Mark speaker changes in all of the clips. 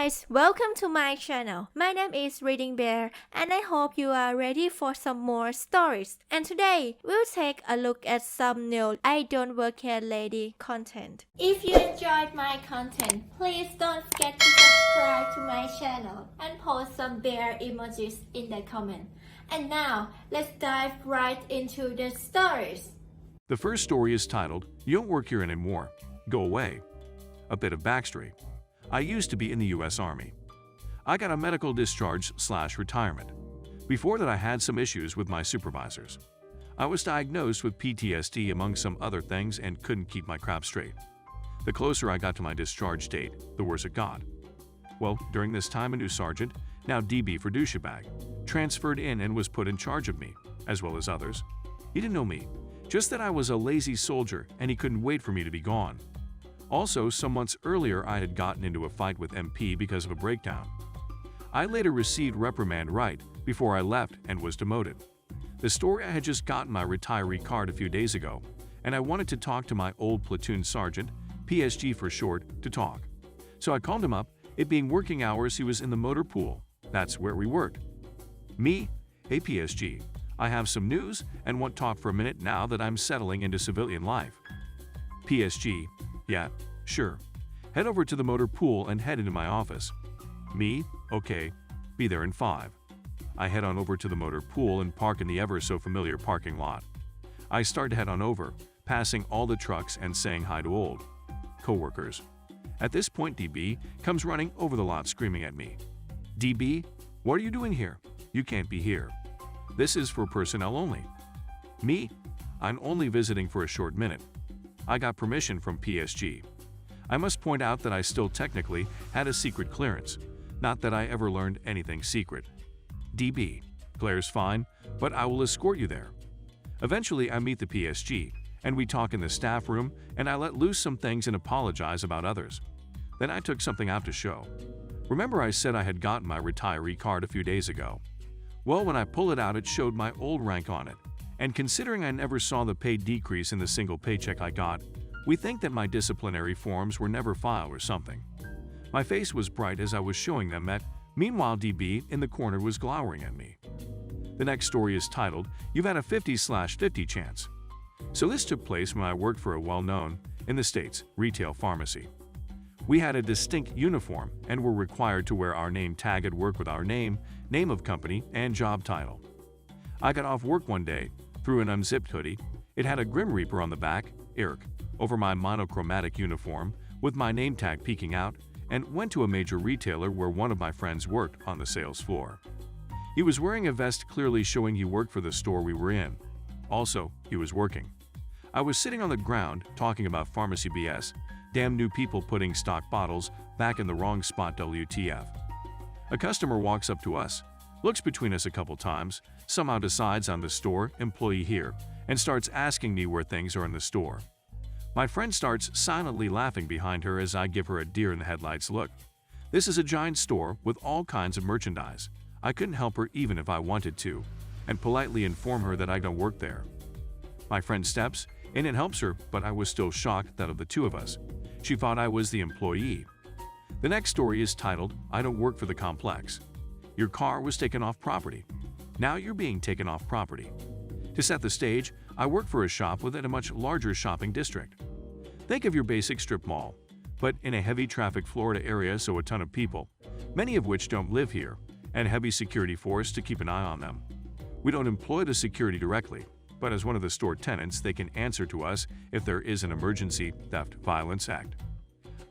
Speaker 1: guys, welcome to my channel. My name is ReadingBear and I hope you are ready for some more stories. And today, we'll take a look at some new IDontWorkHereLady content. If you enjoyed my content, please don't forget to subscribe to my channel and post some bear emojis in the comment. And now, let's dive right into the stories.
Speaker 2: The first story is titled, "You Don't Work Here Anymore. Go Away." A bit of backstory. I used to be in the US Army. I got a medical discharge/retirement. Before that, I had some issues with my supervisors. I was diagnosed with PTSD among some other things and couldn't keep my crap straight. The closer I got to my discharge date, the worse it got. Well, during this time, a new sergeant, now DB for douchebag, transferred in and was put in charge of me, as well as others. He didn't know me, just that I was a lazy soldier and he couldn't wait for me to be gone. Also, some months earlier, I had gotten into a fight with MP because of a breakdown. I later received reprimand right before I left and was demoted. The story: I had just gotten my retiree card a few days ago, and I wanted to talk to my old platoon sergeant, PSG for short, to talk. So I called him up. It being working hours, he was in the motor pool. That's where we worked. Me: "Hey PSG, I have some news and want to talk for a minute now that I'm settling into civilian life." PSG: "Yeah, sure. Head over to the motor pool and head into my office." Me: "Okay, be there in 5. I head on over to the motor pool and park in the ever-so-familiar parking lot. I start to head on over, passing all the trucks and saying hi to old co-workers. At this point, DB comes running over the lot screaming at me. "DB, what are you doing here? You can't be here. This is for personnel only." Me: "I'm only visiting for a short minute. I got permission from PSG. I must point out that I still technically had a secret clearance, not that I ever learned anything secret." DB: "Claire's fine, but I will escort you there." Eventually, I meet the PSG, and we talk in the staff room, and I let loose some things and apologize about others. Then I took something out to show. Remember I said I had gotten my retiree card a few days ago? Well, when I pull it out, it showed my old rank on it. And considering I never saw the pay decrease in the single paycheck I got, we think that my disciplinary forms were never filed or something. My face was bright as I was showing them that. Meanwhile, DB in the corner was glowering at me. The next story is titled, "You've Had a 50/50 Chance." So this took place when I worked for a well-known, in the States, retail pharmacy. We had a distinct uniform and were required to wear our name tag at work with our name of company, and job title. I got off work one day, through an unzipped hoodie. It had a Grim Reaper on the back, IRK, over my monochromatic uniform, with my name tag peeking out, and went to a major retailer where one of my friends worked on the sales floor. He was wearing a vest clearly showing he worked for the store we were in. Also, he was working. I was sitting on the ground talking about pharmacy BS, damn new people putting stock bottles back in the wrong spot WTF. A customer walks up to us, looks between us a couple times, somehow decides I'm the store employee here, and starts asking me where things are in the store. My friend starts silently laughing behind her as I give her a deer-in-the-headlights look. This is a giant store with all kinds of merchandise. I couldn't help her even if I wanted to, and politely inform her that I don't work there. My friend steps in and helps her, but I was still shocked that of the two of us, she thought I was the employee. The next story is titled, "I Don't Work for the Complex." Your car was taken off property. Now you're being taken off property. To set the stage, I work for a shop within a much larger shopping district. Think of your basic strip mall, but in a heavy traffic Florida area, so a ton of people, many of which don't live here, and heavy security force to keep an eye on them. We don't employ the security directly, but as one of the store tenants, they can answer to us if there is an emergency, theft, violence act.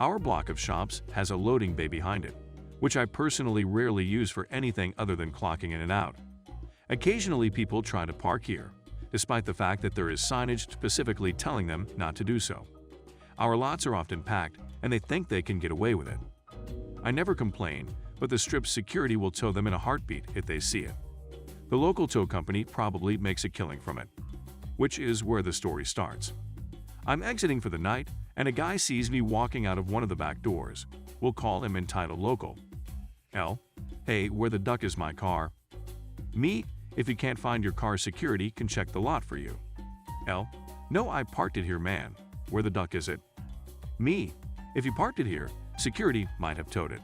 Speaker 2: Our block of shops has a loading bay behind it, which I personally rarely use for anything other than clocking in and out. Occasionally, people try to park here, despite the fact that there is signage specifically telling them not to do so. Our lots are often packed, and they think they can get away with it. I never complain, but the strip's security will tow them in a heartbeat if they see it. The local tow company probably makes a killing from it, which is where the story starts. I'm exiting for the night, and a guy sees me walking out of one of the back doors. We'll call him entitled local. L: "Hey, where the duck is my car?" Me: "If you can't find your car, security can check the lot for you." L: "No, I parked it here, man. Where the duck is it?" Me: "If you parked it here, security might have towed it."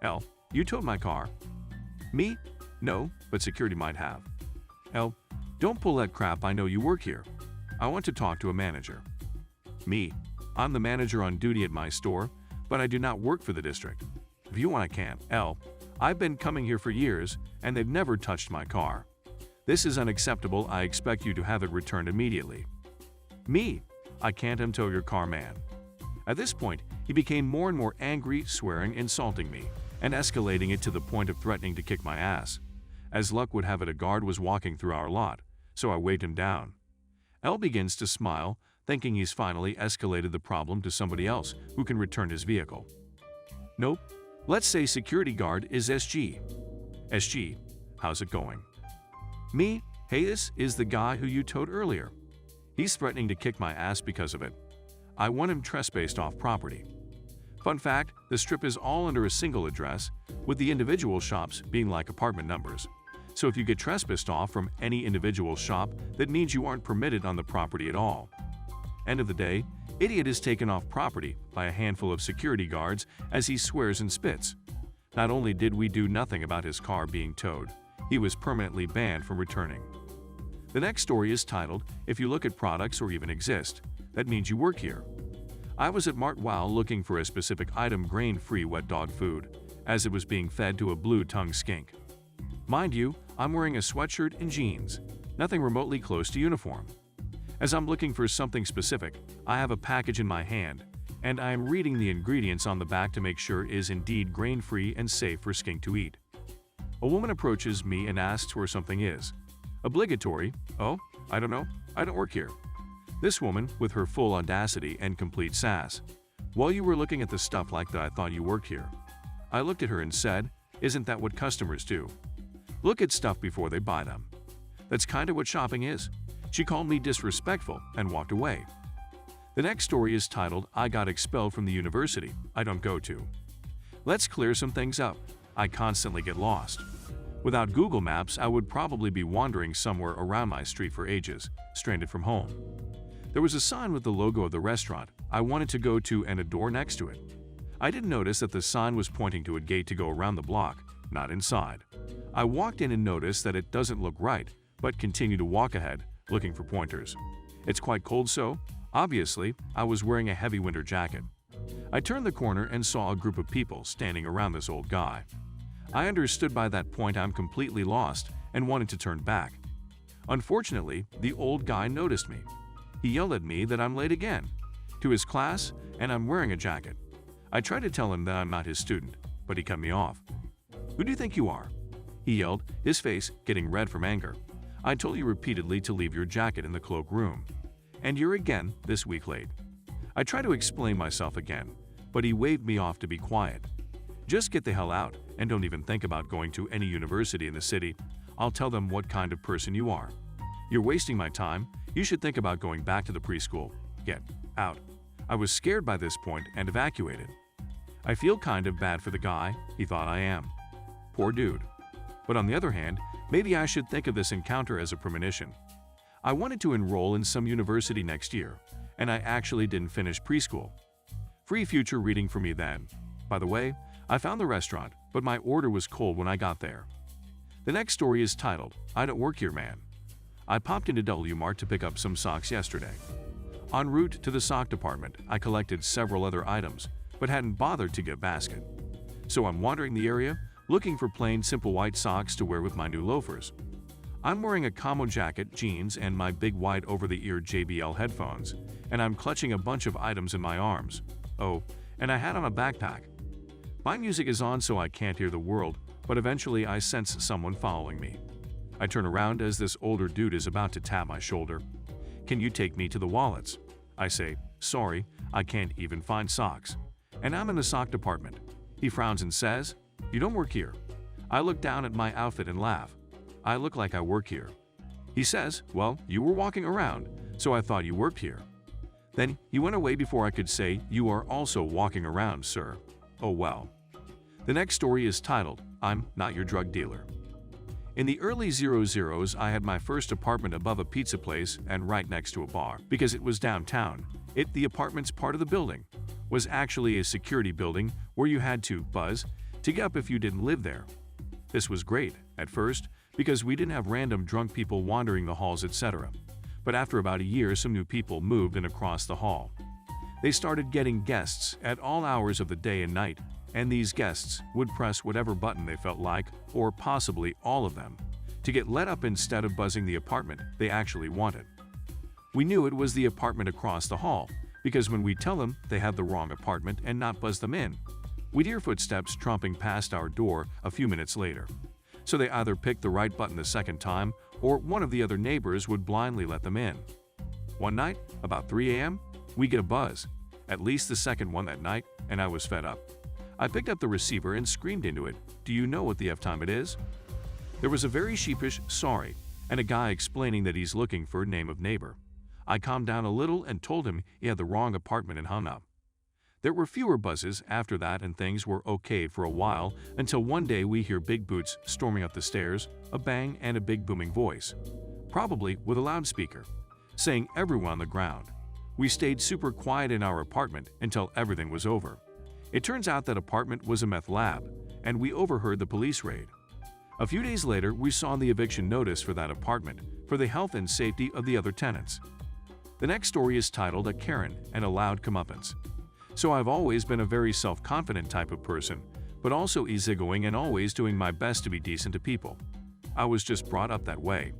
Speaker 2: L. You towed my car. Me? No, but security might have. L. Don't pull that crap, I know you work here. I want to talk to a manager. Me. I'm the manager on duty at my store, but I do not work for the district. If you want, I can. L. I've been coming here for years, and they've never touched my car. This is unacceptable. I expect you to have it returned immediately. Me. I can't untow your car, man. At this point, he became more and more angry, swearing, insulting me, and escalating it to the point of threatening to kick my ass. As luck would have it, a guard was walking through our lot, so I waved him down. L begins to smile, thinking he's finally escalated the problem to somebody else who can return his vehicle. Nope. Let's say security guard is SG. SG, how's it going? Me, hey, this is the guy who you towed earlier. He's threatening to kick my ass because of it. I want him trespassed off property. Fun fact, the strip is all under a single address, with the individual shops being like apartment numbers. So if you get trespassed off from any individual shop, that means you aren't permitted on the property at all. End of the day, idiot is taken off property by a handful of security guards as he swears and spits. Not only did we do nothing about his car being towed, he was permanently banned from returning. The next story is titled, If You Look at Products or Even Exist, That Means You Work Here. I was at Mart Wow looking for a specific item, grain-free wet dog food, as it was being fed to a blue-tongued skink. Mind you, I'm wearing a sweatshirt and jeans, nothing remotely close to uniform. As I'm looking for something specific, I have a package in my hand, and I am reading the ingredients on the back to make sure it is indeed grain-free and safe for skink to eat. A woman approaches me and asks where something is. Obligatory, oh, I don't know, I don't work here. This woman, with her full audacity and complete sass. While you were looking at the stuff like that, I thought you worked here. I looked at her and said, isn't that what customers do? Look at stuff before they buy them. That's kind of what shopping is. She called me disrespectful and walked away. The next story is titled, I got expelled from the university I don't go to. Let's clear some things up. I constantly get lost. Without Google Maps, I would probably be wandering somewhere around my street for ages, stranded from home. There was a sign with the logo of the restaurant I wanted to go to and a door next to it. I didn't notice that the sign was pointing to a gate to go around the block, not inside. I walked in and noticed that it doesn't look right, but continued to walk ahead, looking for pointers. It's quite cold, so obviously, I was wearing a heavy winter jacket. I turned the corner and saw a group of people standing around this old guy. I understood by that point I'm completely lost and wanted to turn back. Unfortunately, the old guy noticed me. He yelled at me that I'm late again to his class and I'm wearing a jacket. I tried to tell him that I'm not his student, but he cut me off. Who do you think you are? He yelled, his face getting red from anger. I told you repeatedly to leave your jacket in the cloakroom. And you're again this week late. I tried to explain myself again, but he waved me off to be quiet. Just get the hell out and don't even think about going to any university in the city. I'll tell them what kind of person you are. You're wasting my time. You should think about going back to the preschool. Get out. I was scared by this point and evacuated. I feel kind of bad for the guy he thought I am. Poor dude. But on the other hand, maybe I should think of this encounter as a premonition. I wanted to enroll in some university next year, and I actually didn't finish preschool. Free future reading for me then. By the way, I found the restaurant, but my order was cold when I got there. The next story is titled, I Don't Work Here, Man. I popped into W-Mart to pick up some socks yesterday. En route to the sock department, I collected several other items, but hadn't bothered to get a basket. So I'm wandering the area, looking for plain, simple white socks to wear with my new loafers. I'm wearing a camo jacket, jeans, and my big wide over-the-ear JBL headphones, and I'm clutching a bunch of items in my arms. Oh, and I had on a backpack. My music is on so I can't hear the world, but eventually I sense someone following me. I turn around as this older dude is about to tap my shoulder. Can you take me to the wallets? I say, sorry, I can't even find socks. And I'm in the sock department. He frowns and says, you don't work here. I look down at my outfit and laugh. I look like I work here. He says, well, you were walking around, so I thought you worked here. Then he went away before I could say, you are also walking around, sir. Oh well. The next story is titled, I'm Not Your Drug Dealer. In the early 00s, I had my first apartment above a pizza place and right next to a bar. Because it was downtown, the apartment's part of the building was actually a security building where you had to buzz, to get up if you didn't live there. This was great, at first, because we didn't have random drunk people wandering the halls, etc. But after about a year, some new people moved in across the hall. They started getting guests at all hours of the day and night, and these guests would press whatever button they felt like, or possibly all of them, to get let up instead of buzzing the apartment they actually wanted. We knew it was the apartment across the hall, because when we tell them they had the wrong apartment and not buzz them in, we'd hear footsteps tromping past our door a few minutes later. So they either picked the right button the second time, or one of the other neighbors would blindly let them in. One night, about 3 a.m., we get a buzz, at least the second one that night, and I was fed up. I picked up the receiver and screamed into it, "Do you know what the F time it is?" There was a very sheepish "sorry" and a guy explaining that he's looking for name of neighbor. I calmed down a little and told him he had the wrong apartment and hung up. There were fewer buzzes after that, and things were okay for a while until one day we hear big boots storming up the stairs, a bang, and a big booming voice, probably with a loudspeaker, saying everyone on the ground. We stayed super quiet in our apartment until everything was over. It turns out that apartment was a meth lab, and we overheard the police raid. A few days later, we saw the eviction notice for that apartment for the health and safety of the other tenants. The next story is titled "A Karen and a Loud Comeuppance." So I've always been a very self-confident type of person, but also easygoing and always doing my best to be decent to people. I was just brought up that way.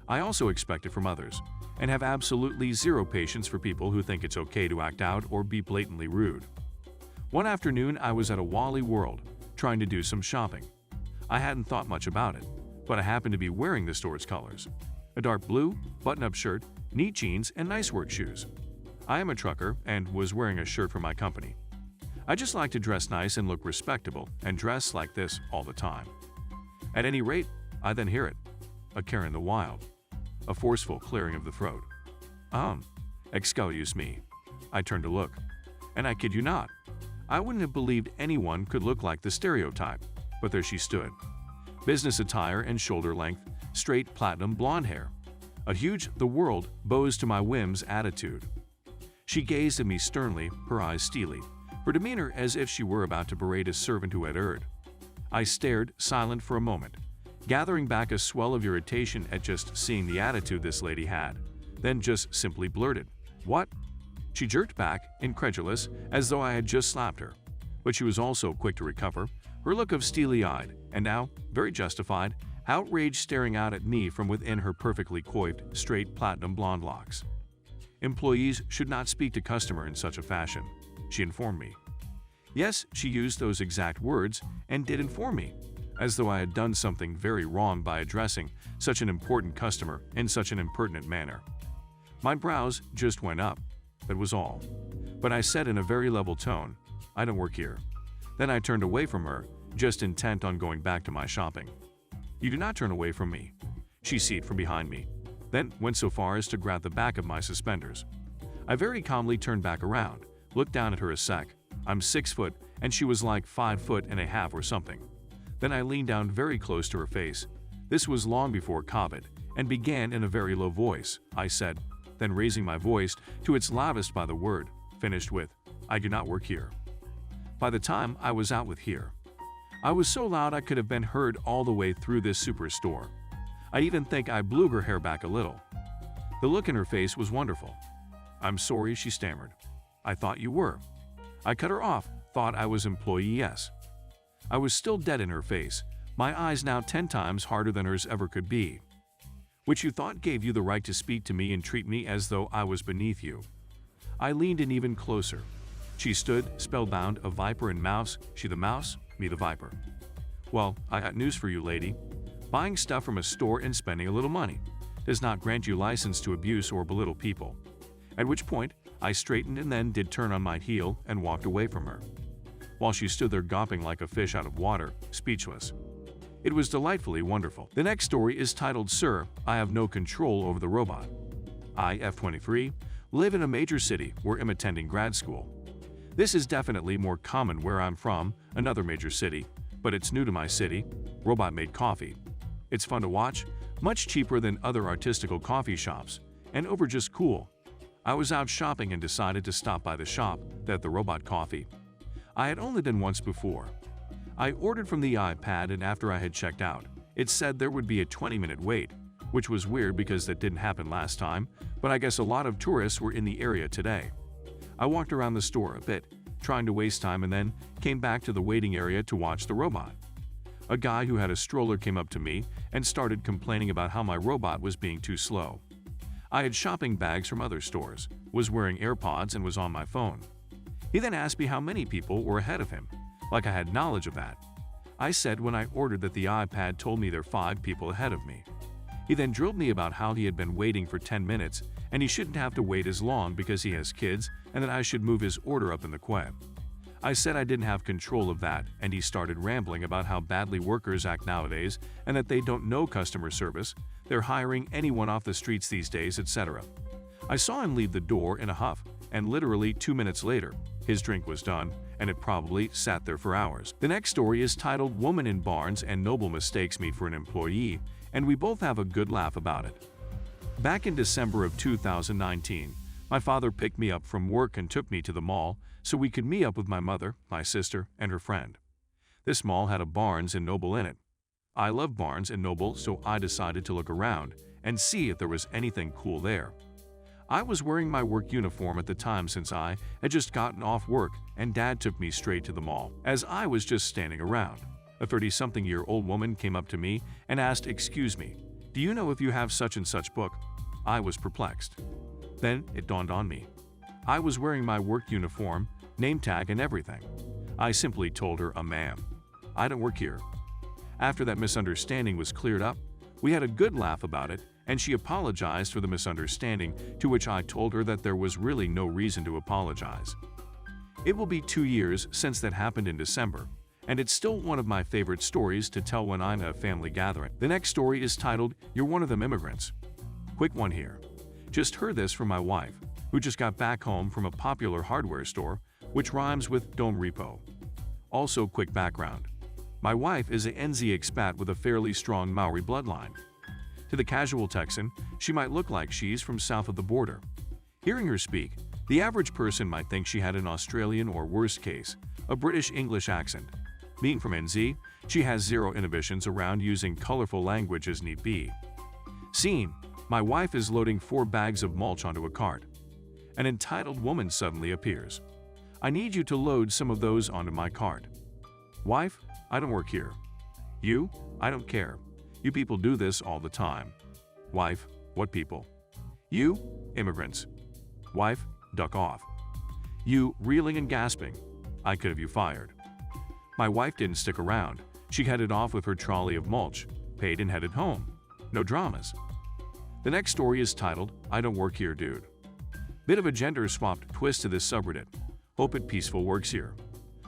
Speaker 2: I also expect it from others, and have absolutely zero patience for people who think it's okay to act out or be blatantly rude. One afternoon, I was at a Wally World, trying to do some shopping. I hadn't thought much about it, but I happened to be wearing the store's colors: a dark blue, button-up shirt, neat jeans, and nice work shoes. I am a trucker and was wearing a shirt for my company. I just like to dress nice and look respectable and dress like this all the time. At any rate, I then hear it. A Karen the wild. A forceful clearing of the throat. Excuse me. I turned to look. And I kid you not, I wouldn't have believed anyone could look like the stereotype, but there she stood. Business attire and shoulder length, straight platinum blonde hair. A huge "the world bows to my whims" attitude. She gazed at me sternly, her eyes steely, her demeanor as if she were about to berate a servant who had erred. I stared, silent for a moment, gathering back a swell of irritation at just seeing the attitude this lady had, then just simply blurted, "What?" She jerked back, incredulous, as though I had just slapped her. But she was also quick to recover, her look of steely-eyed, and now, very justified, outrage staring out at me from within her perfectly coiffed, straight platinum blonde locks. Employees should not speak to customer in such a fashion, she informed me. Yes, she used those exact words and did inform me, as though I had done something very wrong by addressing such an important customer in such an impertinent manner. My brows just went up, that was all. But I said in a very level tone, "I don't work here." Then I turned away from her, just intent on going back to my shopping. "You do not turn away from me," she said from behind me, then went so far as to grab the back of my suspenders. I very calmly turned back around, looked down at her a sec. I'm 6 foot, and she was like 5'1.5" or something. Then I leaned down very close to her face. This was long before COVID, and began in a very low voice. I said, then raising my voice to its loudest by the word, finished with, "I do not work here." By the time I was out with "here," I was so loud I could have been heard all the way through this superstore. I even think I blew her hair back a little. The look in her face was wonderful. "I'm sorry," she stammered. "I thought you were." I cut her off, thought I was employee yes. I was still dead in her face, my eyes now 10 times harder than hers ever could be. "Which you thought gave you the right to speak to me and treat me as though I was beneath you." I leaned in even closer. She stood, spellbound, a viper and mouse, she the mouse, me the viper. "Well, I got news for you, lady. Buying stuff from a store and spending a little money does not grant you license to abuse or belittle people." At which point, I straightened and then did turn on my heel and walked away from her, while she stood there gawping like a fish out of water, speechless. It was delightfully wonderful. The next story is titled "Sir, I Have No Control Over the Robot." I, F23, live in a major city where I'm attending grad school. This is definitely more common where I'm from, another major city, but it's new to my city. Robot-made coffee. It's fun to watch, much cheaper than other artistical coffee shops, and over just cool. I was out shopping and decided to stop by the shop that the robot coffee. I had only been once before. I ordered from the iPad, and after I had checked out, it said there would be a 20-minute wait, which was weird because that didn't happen last time, but I guess a lot of tourists were in the area today. I walked around the store a bit, trying to waste time, and then came back to the waiting area to watch the robot. A guy who had a stroller came up to me and started complaining about how my robot was being too slow. I had shopping bags from other stores, was wearing AirPods, and was on my phone. He then asked me how many people were ahead of him, like I had knowledge of that. I said when I ordered that the iPad told me there were 5 people ahead of me. He then drilled me about how he had been waiting for 10 minutes and he shouldn't have to wait as long because he has kids, and that I should move his order up in the queue. I said I didn't have control of that, and he started rambling about how badly workers act nowadays and that they don't know customer service, they're hiring anyone off the streets these days, etc. I saw him leave the door in a huff, and literally 2 minutes later, his drink was done, and it probably sat there for hours. The next story is titled Woman in Barnes and Noble Mistakes Me for an Employee, and we both have a good laugh about it. Back in December of 2019, my father picked me up from work and took me to the mall so we could meet up with my mother, my sister, and her friend. This mall had a Barnes & Noble in it. I love Barnes & Noble, so I decided to look around and see if there was anything cool there. I was wearing my work uniform at the time since I had just gotten off work, and Dad took me straight to the mall. As I was just standing around, a 30-something-year-old woman came up to me and asked, "Excuse me, do you know if you have such and such book?" I was perplexed. Then it dawned on me. I was wearing my work uniform, name tag, and everything. I simply told her, "Ma'am, I don't work here." After that misunderstanding was cleared up, we had a good laugh about it, and she apologized for the misunderstanding, to which I told her that there was really no reason to apologize. It will be 2 years since that happened in December, and it's still one of my favorite stories to tell when I'm at a family gathering. The next story is titled, You're One of Them Immigrants. Quick one here. Just heard this from my wife, who just got back home from a popular hardware store, which rhymes with Dome Repo. Also, quick background. My wife is a NZ expat with a fairly strong Maori bloodline. To the casual Texan, she might look like she's from south of the border. Hearing her speak, the average person might think she had an Australian or, worst case, a British English accent. Being from NZ, she has zero inhibitions around using colorful language as need be. Scene: my wife is loading 4 bags of mulch onto a cart. An entitled woman suddenly appears. "I need you to load some of those onto my cart." Wife: "I don't work here." You: "I don't care. You people do this all the time." Wife: "What people?" You: "Immigrants." Wife: "Duck off." You, reeling and gasping: "I could have you fired." My wife didn't stick around. She headed off with her trolley of mulch, paid, and headed home. No dramas. The next story is titled, I Don't Work Here, Dude. Bit of a gender-swapped twist to this subreddit. Hope it peaceful works here.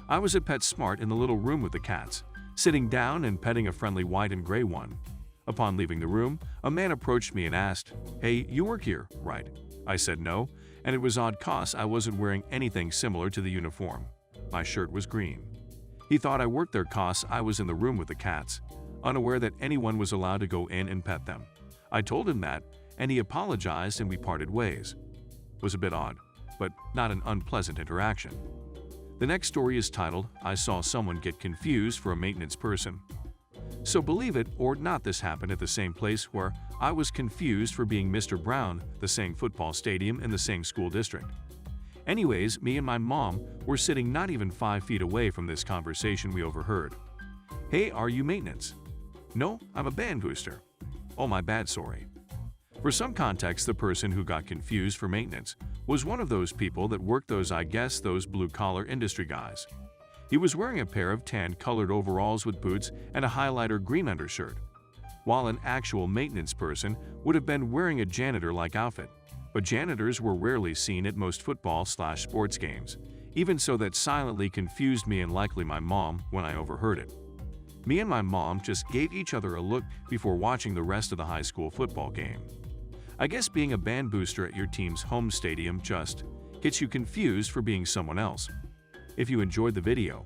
Speaker 2: I was at PetSmart in the little room with the cats, sitting down and petting a friendly white and gray one. Upon leaving the room, a man approached me and asked, "Hey, you work here, right?" I said no, and it was odd cause I wasn't wearing anything similar to the uniform. My shirt was green. He thought I worked there cause I was in the room with the cats, unaware that anyone was allowed to go in and pet them. I told him that, and he apologized and we parted ways. Was a bit odd, but not an unpleasant interaction. The next story is titled, I Saw Someone Get Confused for a Maintenance Person. So believe it or not, this happened at the same place where I was confused for being Mr. Brown, the same football stadium in the same school district. Anyways, me and my mom were sitting not even 5 feet away from this conversation we overheard. "Hey, are you maintenance?" "No, I'm a band booster." "Oh, my bad, sorry." For some context, the person who got confused for maintenance was one of those people that worked those blue-collar industry guys. He was wearing a pair of tan-colored overalls with boots and a highlighter green undershirt, while an actual maintenance person would have been wearing a janitor-like outfit. But janitors were rarely seen at most football/sports games. Even so, that silently confused me and likely my mom when I overheard it. Me and my mom just gave each other a look before watching the rest of the high school football game. I guess being a band booster at your team's home stadium just gets you confused for being someone else. If you enjoyed the video,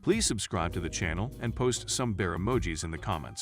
Speaker 2: please subscribe to the channel and post some bear emojis in the comments.